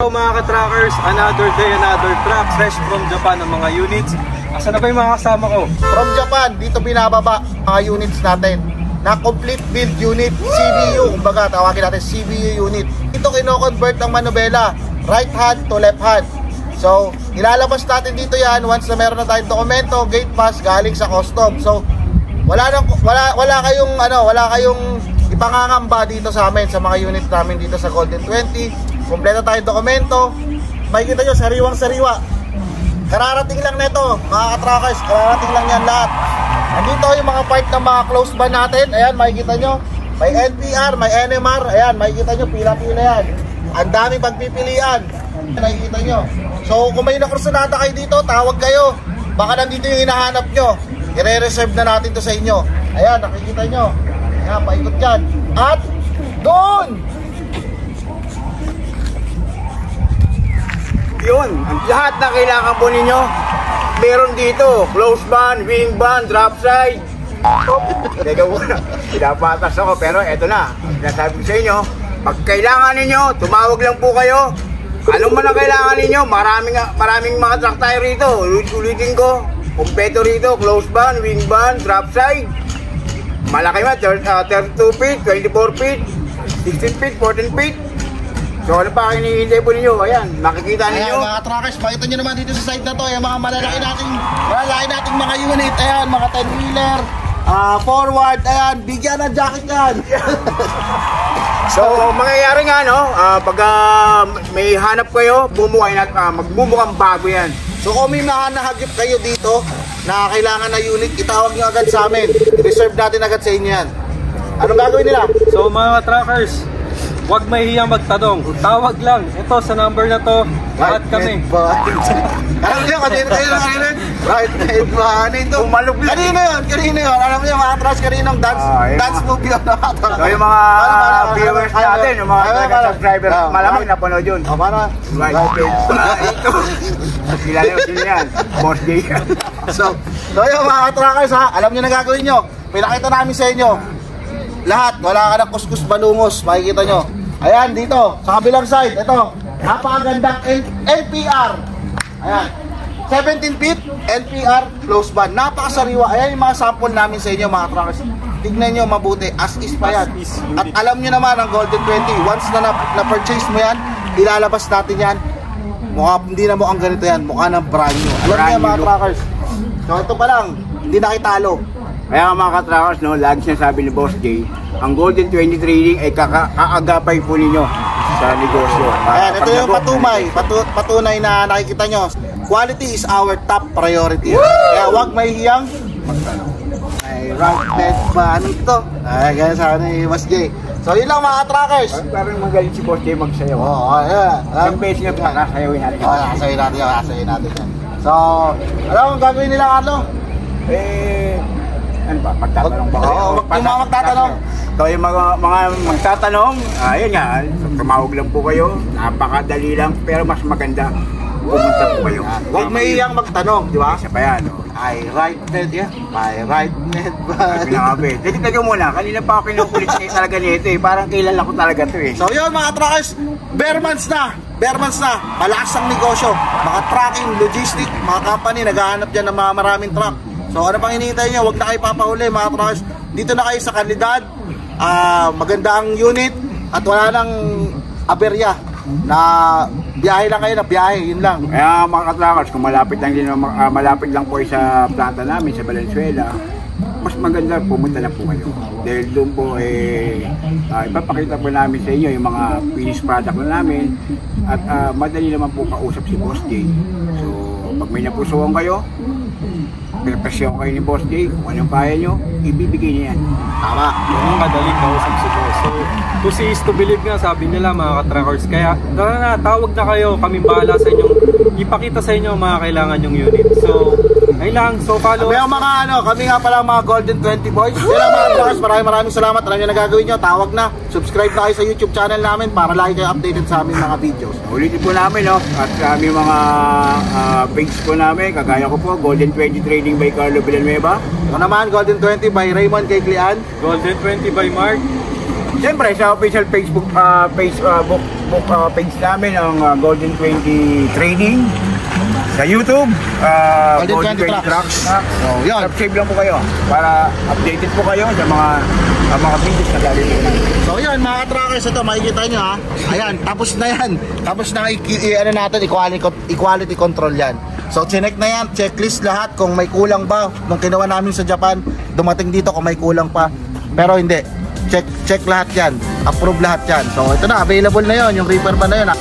So mga ka-trackers, another day, another truck, fresh from Japan ang mga units. Asa na ba yung mga kasama ko? From Japan, dito binababa mga units natin na complete build unit, CBU, kumbaga tawagin natin CBU unit. Ito kino-convert ng manubela, right hand to left hand. So, ilalabas natin dito yan once na meron na tayong dokumento, gate pass galing sa custom. So, wala kayong ipangangamba dito sa amin, sa mga unit namin dito sa Golden 20. Kompleto tayong dokumento. Makikita nyo, sariwang-sariwa. Kararating lang nito, mga ka-trackers, kararating lang yan lahat. Nandito yung mga part ng mga close band natin. Ayan, makikita nyo. May NPR, may NMR. Ayan, makikita nyo, pila-pila yan. Ang daming pagpipilian. Makikita nyo. So, kung may nakursunada kayo dito, tawag kayo. Baka nandito yung hinahanap nyo. I-reserve na natin to sa inyo. Ayan, nakikita nyo. Ayan, paikot dyan. At, doon! Yun, lahat na kailangan po ninyo meron dito, close band, wing band, drop side. Teka muna, pinapatas ako pero eto na, sinasabi ko sa inyo, pag kailangan ninyo, tumawag lang po kayo. Anong man ang kailangan ninyo, maraming mga truck tayo rito. Ulitin ko, kumpeto rito, close band, wing band, drop side. Malaki man, 32 feet, 24 feet, 16 feet, 14 feet. So ano pa hinihintay po ninyo? Ayan, makikita ninyo. Ayan, mga trackers, makita nyo naman dito sa side na to. Ayan, mga malalaki nating mga unit. Ayan, mga 10-wheeler, forward. Ayan, bigyan ng jacket yan. So, mangyayari nga, no? Pag may hanap kayo, magmumukhang bago yan. So kung may mahanahagip kayo dito na kailangan na unit, itawag nyo agad sa amin. Reserve natin agad sa inyo yan. Anong gagawin nila? So mga trackers, huwag mahihiyang magtanong. Tawag lang. Ito sa number na to, lahat kami. Alam niyo, kanina right hand man ito. Kanina yun. Alam niyo, mga atras kaninang dance move yun. So yung mga viewers natin, yung mga subscribers, malamang napanood yun. Para right hand. Ito. Kilala yung sino yan. Boss J. So yung mga trackers ha, alam niyo na gagawin nyo. Pinakita namin sa inyo. Lahat, wala ka ng kuskus balungos, makikita nyo. Ayan, dito, sa kabilang side, ito, napakagandang NPR. Ayan, 17 feet, NPR, close band. Napakasariwa. Ayan yung mga sample namin sa inyo, mga trackers. Tignan nyo mabuti, as is pa yan. At alam nyo naman, ang Golden 20, once na purchase mo yan, ilalabas natin yan. Hindi na mukhang ganito yan, mukha ng brand new. Alam nyo mga trackers. So ito pa lang, hindi na kitalo. Kaya mga ka-trackers, no, lagi sinasabi ni Boss J, ang Golden 20 Trading ay kaagapay po ninyo sa negosyo. Ayan, ito yung patunay na nakikita nyo. Quality is our top priority. Kaya huwag mahihiyang magtanong. Ay, right net ba? Ano ito? Ay, ganyan sa ni Boss J. So yun lang mga ka-trackers. Parang magaling si Boss J magsayaw. Oo, ayan. Ang base niya pa, nasayawin natin. Oo, nasayawin natin yan. So, alam mo gagawin nila, Carlo? Ano ba? Magtatanong ba kayo? Oo, yung mga magtatanong. So yung mga magtatanong, ayun nga, tumawag lang po kayo. Napakadali lang, pero mas maganda pumunta po kayo. Huwag mahihiyang magtanong, di ba? Isa pa yan, no? Ay, right net yan. Ay, right net ba? Pinakabit. Tignan mo muna, kanina pa ako kinukulit talaga nito eh. Parang kilala ko talaga to eh. So yun mga trackers, bare months na. Malakas ang negosyo. Mga tracking, logistic, mga company, naghahanap dyan ng mga maraming truck. So ano pang hinihintay nyo? Huwag na kayo papahuli mga trackers. Dito na kayo sa kalidad. Maganda ang unit. At wala nang aberya. Na biyahe lang kayo, yun lang. Kaya mga ka-trackers, kung malapit lang po sa planta namin sa Valenzuela, mas maganda pumunta na po kayo. Dahil doon po ipapakita po namin sa inyo yung mga finished product na namin. At madali naman po kausap si Boss J. So pag may napusuan kayo, pinapasyon kayo ni Boss J, kung anong kaya nyo, ibibigay niya yan. Tama. Yun ang madaling kausap si Boss. So, to see is to believe nga, sabi nila mga ka-trackers. Kaya, tara na, tawag na kayo. Kaming bahala sa inyong ipakita sa inyo mga kailangan yung unit. So, ayun lang. So, follow. Kami nga pala mga Golden 20 boys. Sila mga trackers, maraming salamat. Alam nyo na gagawin nyo, tawag na. Subscribe na kayo sa YouTube channel namin para lagi kayo updated sa aming mga videos. Ulitin po namin, no? At sa aming mga page po namin, kagaya ko po, Golden 20 Trading by Carlo Villanueva. Ito naman, Golden 20 by Raymond Keklian. Golden 20 by Mark. Siyempre, sa official Facebook Facebook page namin ang Golden 20 Trading. Sa YouTube, Golden 20 Trucks. So, yun. subscribe lang po kayo para updated po kayo sa mga videos na gagawin namin. So yun mga ka-trackers, ito makikita nyo ha. Ayan, tapos na yan. Tapos na ano natin, equality control yan. So chinek na yan, checklist lahat kung may kulang ba. Nung kinuha namin sa Japan, dumating dito kung may kulang pa. Pero hindi, check lahat yan, approve lahat yan. So ito na, available na yon yung reaper ban na yun ha.